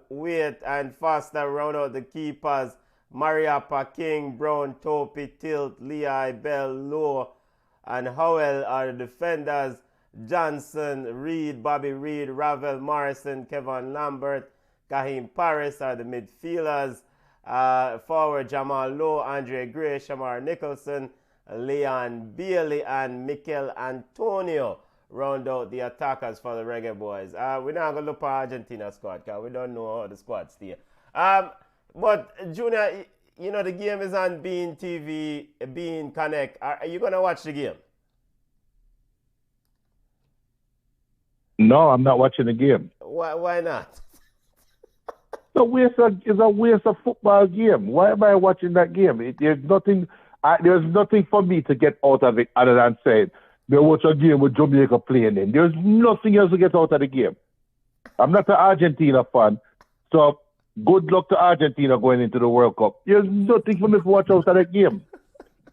Waite, and Foster round out the keepers. Mariappa, King, Brown, Topi, Tilt, Lehigh, Bell, Lowe, and Howell are the defenders. Johnson, Reed, Bobby Reed, Ravel, Morrison, Kevin Lambert, Kahim Paris are the midfielders. Forward Jamal Lowe, Andre Gray, Shamar Nicholson, Leon Bailey, and Mikel Antonio round out the attackers for the Reggaeboyz. We're not going to look at Argentina squad because we don't know how the squad stay. But Junior, the game is on Bean TV, Bean Connect. Are you going to watch the game? No, I'm not watching the game. Why not? It's a waste of football game. Why am I watching that game? There's nothing for me to get out of it other than saying, they watch a game with Jamaica playing in. There's nothing else to get out of the game. I'm not an Argentina fan, so good luck to Argentina going into the World Cup. There's nothing for me to watch out of the game.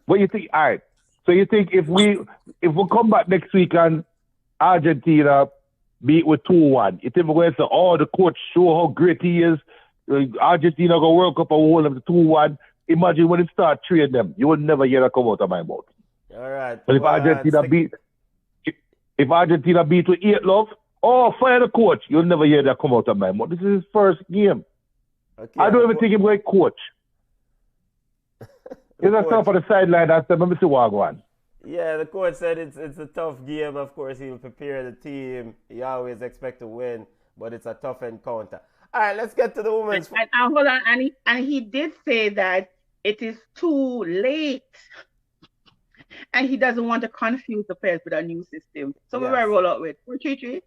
What you think? All right. So you think if we come back next week and Argentina beat with 2-1, you think we're going to say, oh, the coach show how great he is. Argentina go World Cup and hold them to 2-1. Imagine when it start trading them, you will never hear that come out of my mouth. All right. But if Argentina beat with 8 love, oh, fire the coach, you'll never hear that come out of my mouth. This is his first game. Okay, I don't even think he's going to coach. He's not stop on the sideline and said, let me see what one. Yeah, the coach said it's a tough game. Of course, he'll prepare the team. He always expect to win, but it's a tough encounter. All right, let's get to the women's. And hold on, and he did say that it is too late, and he doesn't want to confuse the players with a new system. So we will roll out with 4-3-3.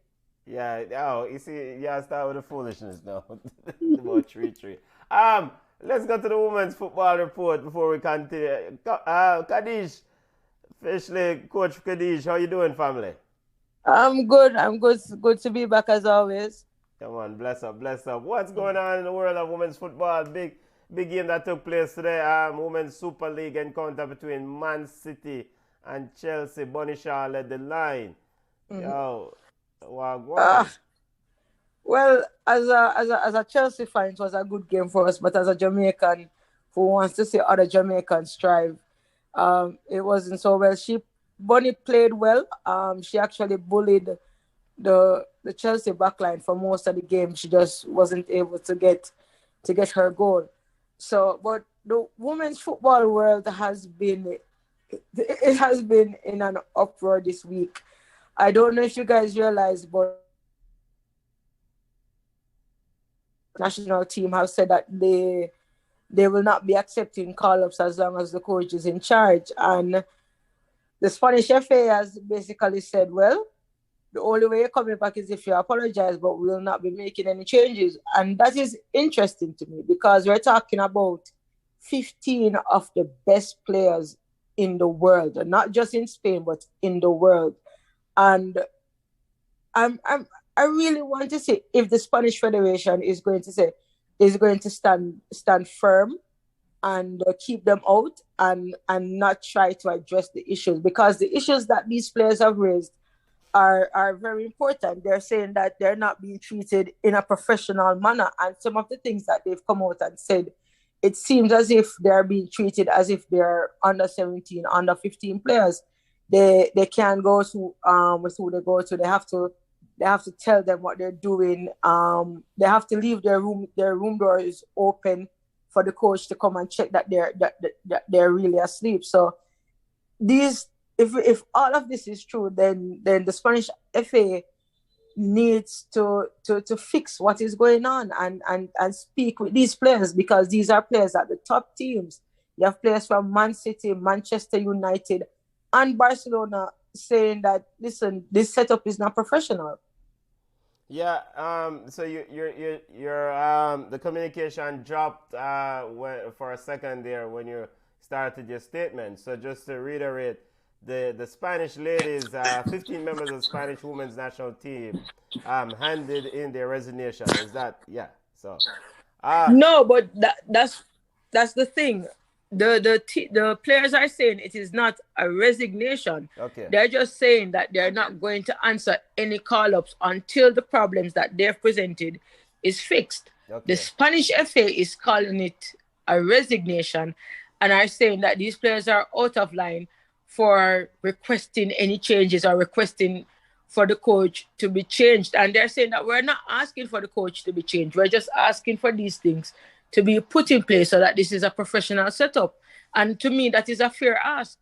Yeah. Oh, you see, yeah, start with the foolishness now about 3-3. Let's go to the women's football report before we continue. Kadish, Fishley, Coach Kadish, how you doing, family? I'm good. It's good to be back as always. Come on, bless up. What's going on in the world of women's football? Big game that took place today. Women's Super League encounter between Man City and Chelsea. Bunny Shaw led the line. Mm-hmm. Yo, wow. Well, as a Chelsea fan, it was a good game for us. But as a Jamaican who wants to see other Jamaicans strive, it wasn't so well. Bunny played well. She actually bullied the Chelsea backline for most of the game. She just wasn't able to get her goal. So, but the women's football world has been in an uproar this week. I don't know if you guys realize, but the national team have said that they will not be accepting call-ups as long as the coach is in charge. And the Spanish FA has basically said, well, the only way you're coming back is if you apologize, but we will not be making any changes. And that is interesting to me because we're talking about 15 of the best players in the world, not just in Spain, but in the world. And I really want to see if the Spanish Federation is going to stand firm and keep them out and not try to address the issues, because the issues that these players have raised are very important. They're saying that they're not being treated in a professional manner, and some of the things that they've come out and said, it seems as if they're being treated as if they're under 17, under 15 players. They can't go to with who they go to. They have to tell them what they're doing. They have to leave their room doors open for the coach to come and check that they're really asleep. So if all of this is true, then the Spanish FA needs to fix what is going on and speak with these players, because these are players at the top teams. You have players from Man City, Manchester United, and Barcelona saying that, listen, this setup is not professional. Yeah. So your the communication dropped for a second there when you started your statement. So just to reiterate, the Spanish ladies, 15 members of the Spanish women's national team, handed in their resignation. Is that, yeah? So. No, but that's the thing. The players are saying it is not a resignation. Okay. They're just saying that they're not going to answer any call-ups until the problems that they've presented is fixed. Okay. The Spanish FA is calling it a resignation and are saying that these players are out of line for requesting any changes or requesting for the coach to be changed. And they're saying that we're not asking for the coach to be changed. We're just asking for these things to be put in place so that this is a professional setup. And to me, that is a fair ask.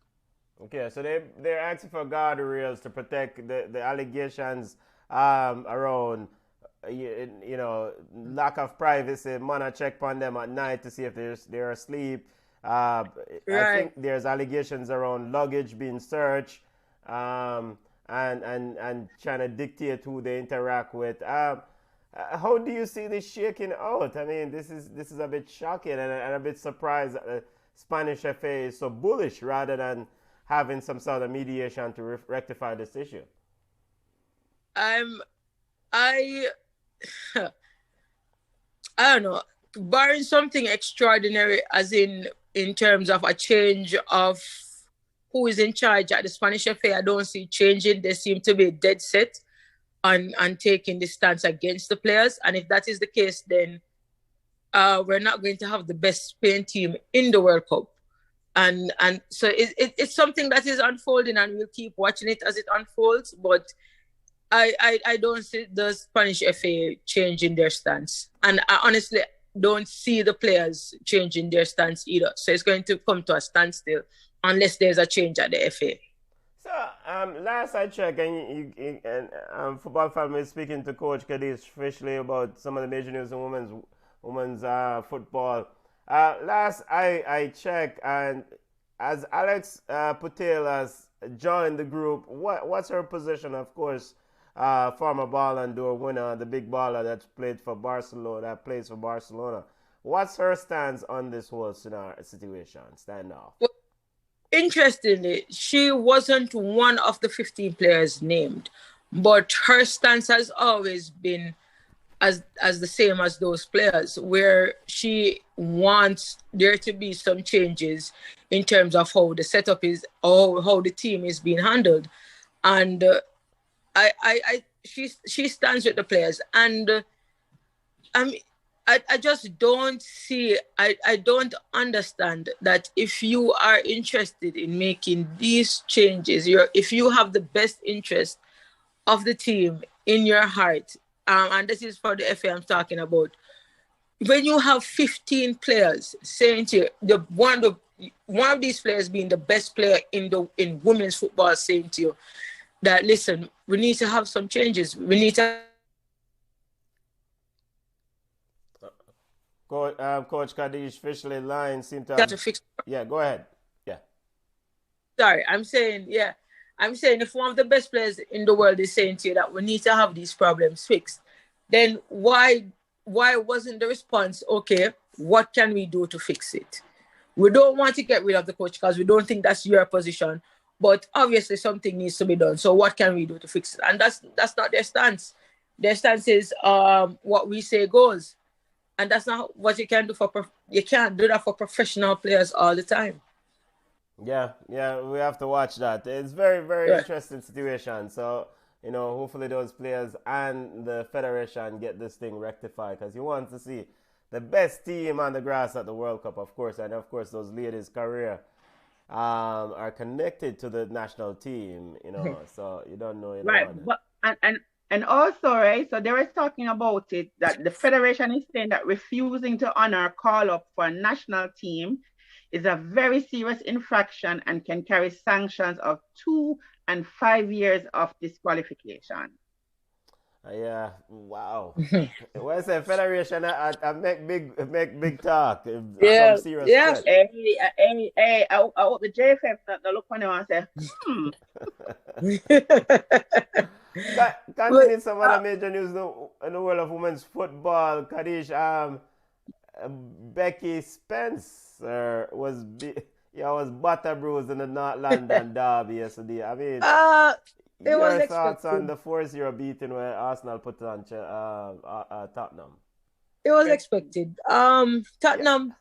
Okay, so they're asking for guardrails to protect the allegations around, lack of privacy, man check on them at night to see if they're asleep. Right. I think there's allegations around luggage being searched and trying to dictate who they interact with. How do you see this shaking out? I mean, this is a bit shocking and a bit surprised that the Spanish FA is so bullish rather than having some sort of mediation to rectify this issue. I I don't know, barring something extraordinary, as in terms of a change of who is in charge at the Spanish FA, I don't see changing. They seem to be dead set on taking the stance against the players. And if that is the case, then we're not going to have the best Spain team in the World Cup. And so it's something that is unfolding, and we'll keep watching it as it unfolds. But I don't see the Spanish FA changing their stance. And I honestly don't see the players changing their stance either. So it's going to come to a standstill unless there's a change at the FA. So last I checked, and Football Family is speaking to Coach Kadish officially about some of the major news in women's football. Last I checked, and as Alex Patel has joined the group, what's her position? Of course, former Ballon d'Or winner, the big baller that plays for Barcelona. What's her stance on this whole situation? Stand off. Well, interestingly, she wasn't one of the 15 players named, but her stance has always been as the same as those players, where she wants there to be some changes in terms of how the setup is, or how the team is being handled. And she stands with the players, and I just don't see, I don't understand that if you are interested in making these changes, if you have the best interest of the team in your heart, and this is for the FA I'm talking about, when you have 15 players saying to you, one of these players being the best player in women's football, saying to you that, listen, we need to have some changes. We need to... Coach Kadish officially line seemed to have... fix. Yeah, go ahead. Yeah. Sorry, I'm saying if one of the best players in the world is saying to you that we need to have these problems fixed, then why wasn't the response, okay, what can we do to fix it? We don't want to get rid of the coach because we don't think that's your position, but obviously something needs to be done. So what can we do to fix it? And that's not their stance. Their stance is what we say goes. And that's not what you can do you can't do that for professional players all the time. Yeah, we have to watch that. It's very, very interesting situation. So, hopefully those players and the federation get this thing rectified, because you want to see the best team on the grass at the World Cup, of course. And, of course, those ladies' career are connected to the national team, so you don't know. Right, but, and also, right, so they were talking about it, that the federation is saying that refusing to honor a call-up for a national team is a very serious infraction and can carry sanctions of 2 and 5 years of disqualification. Yeah, wow. When I say federation, I make big talk. Yeah, some serious yeah. Hey, I hope the JFF not look on them and say, Continuing some other major news in the world of women's football, Kadish, Becky Spencer was butter bruised in the North London derby yesterday. I mean, your thoughts on the 4-0 beating where Arsenal put on Tottenham? It was expected. Tottenham,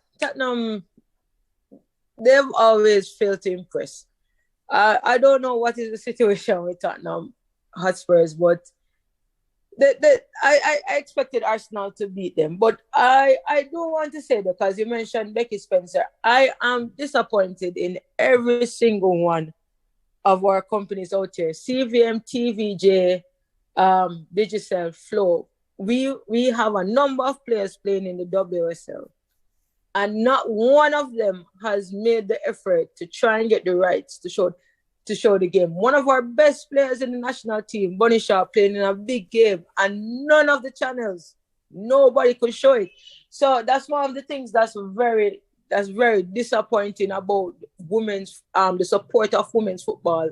they've always failed to impress. I don't know what is the situation with Tottenham Hotspurs, but I expected Arsenal to beat them. But I do want to say, because you mentioned Becky Spencer, I am disappointed in every single one of our companies out here. CVM, TVJ, Digicel, Flow. We have a number of players playing in the WSL, and not one of them has made the effort to try and get the rights to show the game. One of our best players in the national team, Bunny Shaw, playing in a big game, and none of the channels, nobody could show it. So that's one of the things that's very disappointing about women's the support of women's football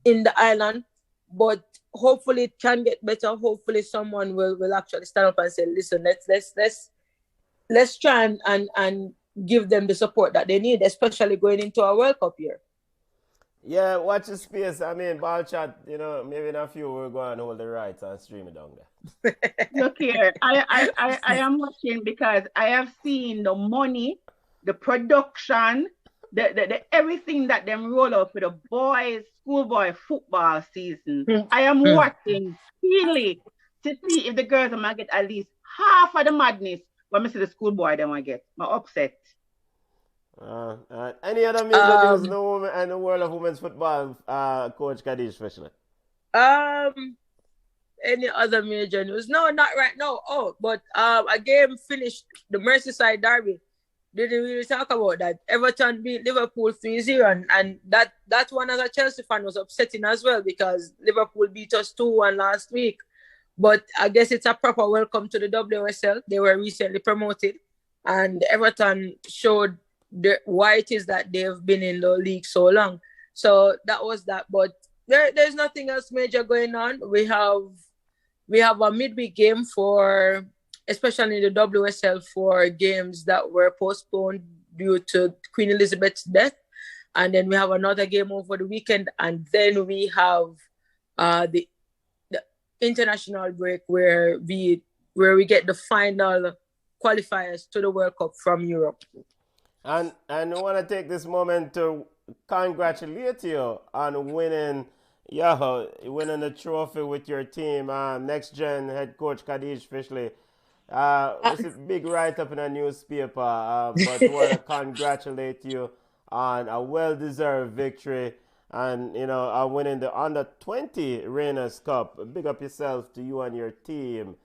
in the island. but hopefully it can get better. Hopefully someone will actually stand up and say, listen, let's try and give them the support that they need, especially going into a World Cup year. Yeah, watch the space. I mean, Ballchat, maybe in a few we'll go and hold the rights and stream it down there. Look here, I am watching because I have seen the money, the production, the everything that them roll out for the boys, schoolboy football season. I am watching keenly to see if the girls are gonna get at least half of the madness when I see the schoolboy them I get. I'm upset. Any other major news in the world of women's football, Coach Kadish, especially? Any other major news? No, not right now. Oh, but a game finished, the Merseyside derby. Didn't really talk about that. Everton beat Liverpool 3-0, and that one as a Chelsea fan was upsetting as well because Liverpool beat us 2-1 last week. But I guess it's a proper welcome to the WSL. They were recently promoted, and Everton showed why it is that they've been in the league so long. So that was that. But there's nothing else major going on. We have a midweek game for, especially in the WSL, for games that were postponed due to Queen Elizabeth's death. And then we have another game over the weekend. And then we have the international break where we get the final qualifiers to the World Cup from Europe. And I want to take this moment to congratulate you on winning the trophy with your team. Next Gen head coach Kadish Fishley. It's a big write-up in a newspaper, but want to congratulate you on a well-deserved victory and, winning the Under-20 Rainers Cup. Big up yourself to you and your team.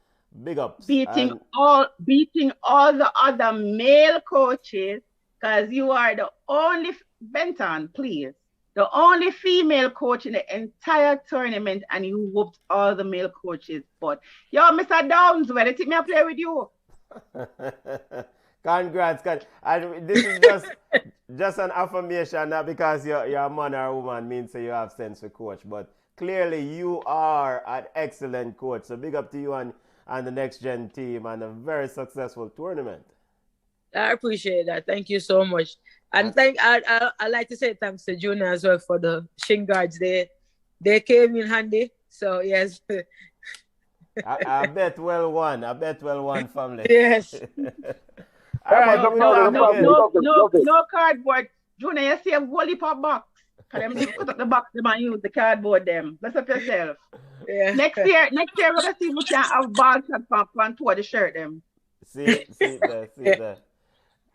Big ups. Beating all the other male coaches, because you are the only, Benton, please, the only female coach in the entire tournament, and you whooped all the male coaches. But, yo, Mr. Downs, where did me play with you? Congrats. And this is just an affirmation, not because you're a man or a woman means that you have sense for coach, but clearly you are an excellent coach. So big up to you and the Next Gen team and a very successful tournament. I appreciate that. Thank you so much. And I like to say thanks to Junior as well for the shin guards. They came in handy. So yes. I bet well won. Family. Yes. All right. No cardboard. Junior, you see a whole heap of box. Because them put up the box them and use the cardboard them. Bless up yourself. Yeah. Next year we're gonna see if we can have Ballchat from two of the shirt them. See there.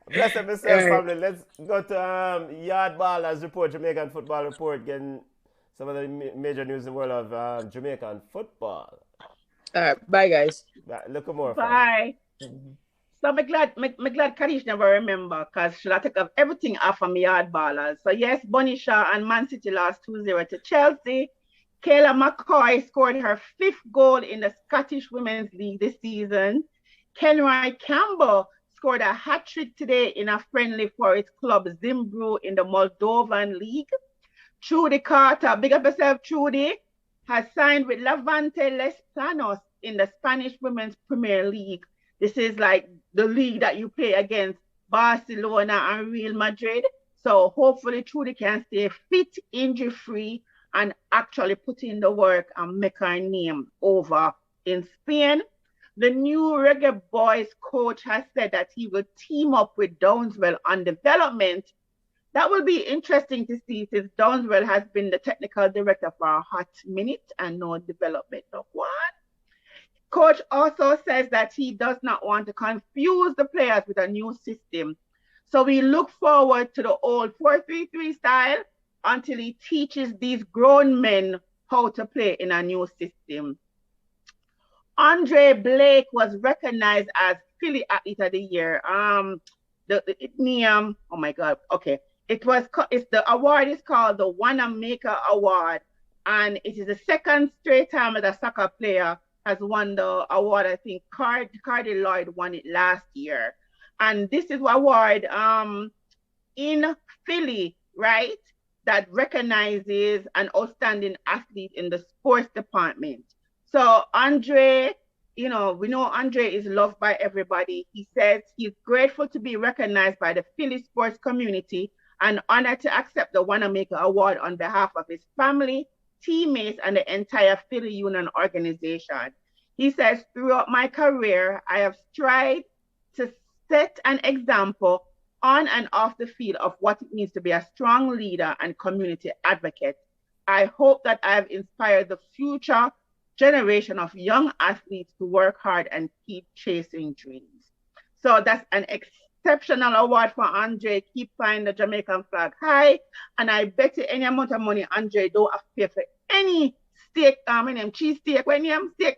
Bless up yourself, family. Let's go to Yard Ballers Report, Jamaican Football Report, getting some of the major news in the world of Jamaican football. All right, bye guys. Look more. Bye. So I'm glad Kadish never remember because she'll take everything off of me Yard Ballers. So yes, Bunny Shaw and Man City lost 2-0 to Chelsea. Kayla McCoy scored her 5th goal in the Scottish Women's League this season. Kenroy Campbell scored a hat-trick today in a friendly for its club Zimbru in the Moldovan League. Trudy Carter, big up yourself, Trudy, has signed with Levante Les Planos in the Spanish Women's Premier League. This is like the league that you play against Barcelona and Real Madrid. So hopefully Trudy can stay fit, injury-free, and actually put in the work and make her name over in Spain. The new Reggaeboyz coach has said that he will team up with Downswell on development. That will be interesting to see since Downswell has been the technical director for a hot minute and no development of one. Coach also says that he does not want to confuse the players with a new system. So we look forward to the old 4-3-3 style until he teaches these grown men how to play in a new system. Andre Blake was recognized as Philly Athlete of the Year. The award is called the Wanamaker Award, and it is the second straight time that a soccer player has won the award. I think Cardi Lloyd won it last year, and this is an award in Philly, right? that recognizes an outstanding athlete in the sports department. So Andre, we know Andre is loved by everybody. He says he's grateful to be recognized by the Philly sports community and honored to accept the Wanamaker Award on behalf of his family, teammates, and the entire Philly Union organization. He says, throughout my career, I have strived to set an example on and off the field of what it means to be a strong leader and community advocate. I hope that I have inspired the future generation of young athletes to work hard and keep chasing dreams. So that's an exceptional award for Andre. Keep flying the Jamaican flag high. And I bet you any amount of money Andre don't have to pay for any steak, cheese steak, steak,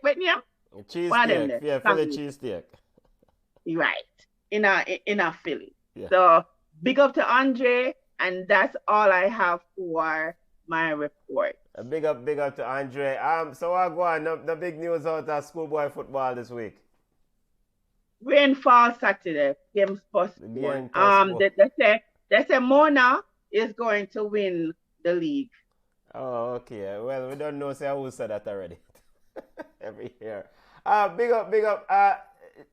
cheese steak, yeah, Philly cheese steak. Right, in a Philly. Yeah. So big up to Andre, and that's all I have for my report. A big up to Andre. So I go on. The big news out of schoolboy football this week. Rainfall Saturday, games postponed. They say Mona is going to win the league. Oh, okay. Well, we don't know who said that already. Every year. Big up.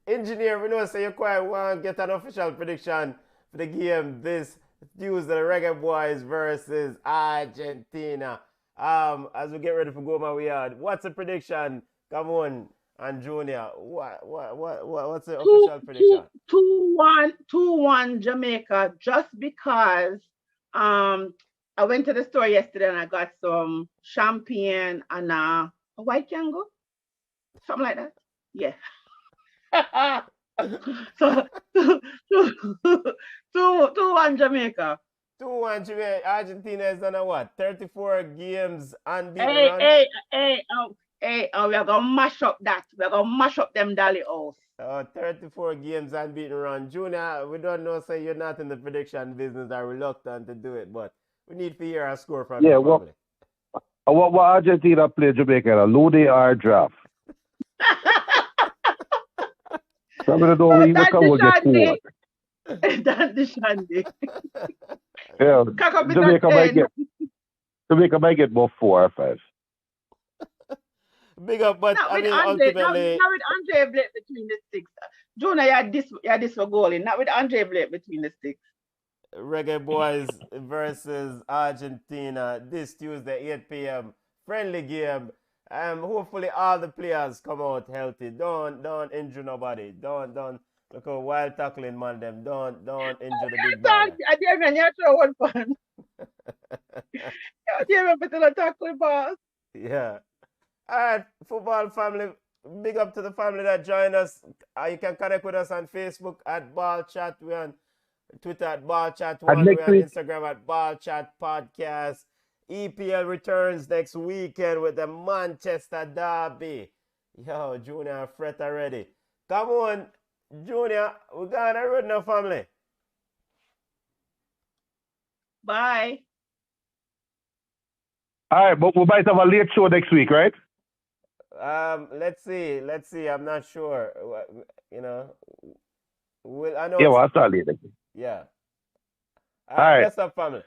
Engineer, we know you quite want to get an official prediction for the game this Tuesday, the Reggaeboyz versus Argentina. As we get ready for go my way out, what's the prediction? Come on, and Junior. What's the official prediction? 2-1 Jamaica, just because I went to the store yesterday and I got some champagne and a white Django. Something like that. Yeah. So 2-1 Jamaica. 2-1 Jamaica. Argentina is done what? 34 games unbeaten. We are gonna mash up that. We are gonna mash up them Dally House. 34 games unbeaten run. Junior, we don't know, say you're not in the prediction business, are reluctant to do it, but we need to hear a score from your family. What Argentina play Jamaica? Loading our draft. I'm going to know we even come with get forward. That's the shandy. Yeah, Jamaica might get about 4 or 5. Big up, but ultimately... Not with Andre Blake between the sticks. Jonah, you had this for goalie. Not with Andre Blake between the sticks. Reggaeboyz versus Argentina this Tuesday, 8 p.m. Friendly game. Hopefully all the players come out healthy. Don't injure nobody. Don't look at wild tackling man them. Don't injure the big man. I didn't even throw one fun. I didn't even put a tackle pass. Yeah. All right, football family. Big up to the family that join us. You can connect with us on Facebook at Ballchat. We're on Twitter at Ballchat. We're on Instagram at Ballchat Podcast. EPL returns next weekend with the Manchester Derby. Yo, Junior, fret already. Come on, Junior, we're going to run now, family. Bye. All right, but we might have a late show next week, right? Let's see. I'm not sure. I know. Yeah, well, I'll start late. Yeah. All right. Bless up, family.